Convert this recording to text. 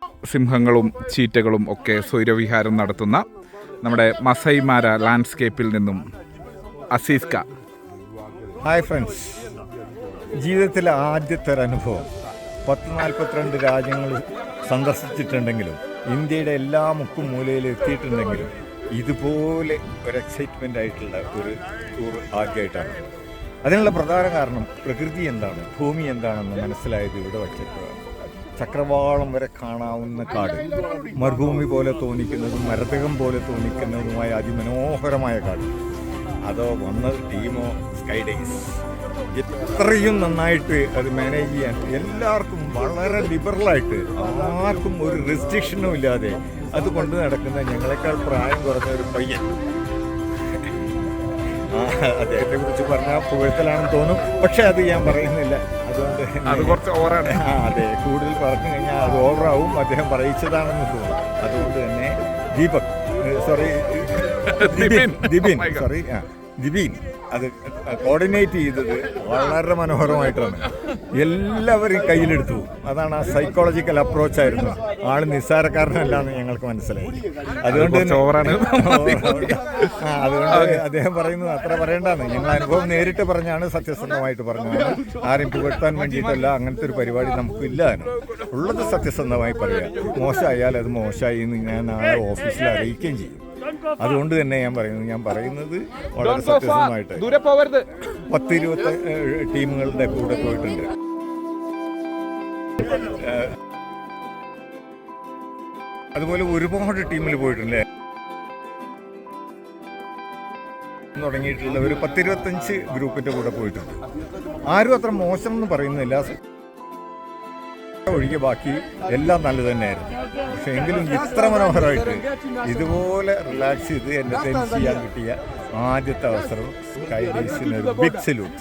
സിംഹങ്ങളും ചീറ്റകളും ഒക്കെ സ്വൈരവിഹാരം നടത്തുന്ന നമ്മുടെ മസൈമാര ലാൻഡ്സ്കേപ്പിൽ നിന്നും അസീസ്ക. ഹായ് ഫ്രണ്ട്സ്, ജീവിതത്തിലെ ആദ്യത്തെ ഒരു അനുഭവം. 42 രാജ്യങ്ങൾ സന്ദർശിച്ചിട്ടുണ്ടെങ്കിലും ഇന്ത്യയുടെ എല്ലാ മുക്കും മൂലയിൽ എത്തിയിട്ടുണ്ടെങ്കിലും ഇതുപോലെ ഒരു എക്സൈറ്റ്മെൻ്റ് ആയിട്ടുള്ള ഒരു ടൂർ ആദ്യമായിട്ടാണ്. അതിനുള്ള പ്രധാന കാരണം പ്രകൃതി എന്താണ്, ഭൂമി എന്താണെന്ന് മനസ്സിലായത് ഇവിടെ വച്ചിട്ടാണ്. ചക്രവാളം വരെ കാണാവുന്ന കാട്, മരുഭൂമി പോലെ തോന്നിക്കുന്നതും മരതകം പോലെ തോന്നിക്കുന്നതുമായ അതിമനോഹരമായ കാട്. അതോ വന്ന ടീമോ സ്കൈ ഡേയ്സ്. എത്രയും നന്നായിട്ട് അത് മാനേജ് ചെയ്യാൻ എല്ലാവർക്കും വളരെ ലിബറലായിട്ട്, ആർക്കും ഒരു റെസ്ട്രിക്ഷനും ഇല്ലാതെ അത് കൊണ്ട് നടക്കുന്ന ഞങ്ങളെക്കാൾ പ്രായം കുറഞ്ഞ ഒരു പയ്യൻ. അദ്ദേഹത്തെ കുറിച്ച് പറഞ്ഞാൽ പുകഴ്ത്തലാണെന്ന് തോന്നും, പക്ഷെ അത് ഞാൻ പറയുന്നില്ല. അതുകൊണ്ട് അത് കുറച്ച് ഓവറാണ്. അതെ, കൂടുതൽ പറഞ്ഞു കഴിഞ്ഞാൽ അത് ഓവറാവും. അദ്ദേഹം പറയിച്ചതാണെന്ന് തോന്നും. അതുകൊണ്ട് തന്നെ ദിബീൻ അത് കോർഡിനേറ്റ് ചെയ്തത് വളരെ മനോഹരമായിട്ടാണ്. എല്ലാവരും കയ്യിലെടുത്തു. അതാണ് ആ സൈക്കോളജിക്കൽ അപ്രോച്ചായിരുന്നു. ആള് നിസ്സാരക്കാരനല്ല എന്ന് ഞങ്ങൾക്ക് മനസ്സിലായി. അതുകൊണ്ട് അദ്ദേഹം പറയുന്നത് അത്ര പറയേണ്ടതാണ്. ഞങ്ങൾ അനുഭവം നേരിട്ട് പറഞ്ഞാണ്, സത്യസന്ധമായിട്ട് പറഞ്ഞാണ്. ആരും പുകഴ്ത്താൻ വേണ്ടിയിട്ടല്ല. അങ്ങനത്തെ ഒരു പരിപാടി നമുക്കില്ല. ഉള്ളത് സത്യസന്ധമായി പറയാം. മോശമായാൽ അത് മോശമായി എന്ന് ഞാൻ നാളെ ഓഫീസിൽ അറിയിക്കുകയും ചെയ്യും. അതുകൊണ്ട് തന്നെ ഞാൻ പറയുന്നത് വളരെ സത്യസന്ധമായിട്ട് 10-20 ടീമുകളുടെ കൂടെ പോയിട്ടുണ്ട്. അതുപോലെ ഒരുപാട് ടീമിൽ പോയിട്ടുണ്ട്. തുടങ്ങിയിട്ടുള്ള ഒരു 10-25 ഗ്രൂപ്പിന്റെ കൂടെ പോയിട്ടുണ്ട്. ആരും അത്ര മോശം എന്ന് പറയുന്നില്ല, ഒഴികെ ബാക്കി എല്ലാം നല്ലത് തന്നെയായിരുന്നു. പക്ഷെ എങ്കിലും ഇത്ര മനോഹരമായിട്ട് ഇതുപോലെ റിലാക്സ് ചെയ്ത് എൻ്റർടൈൻ ചെയ്യാൻ കിട്ടിയ ആദ്യത്തെ അവസരം സ്കൈ ഡേയ്സിന് ഒരു ബിഗ് സല്യൂട്ട്.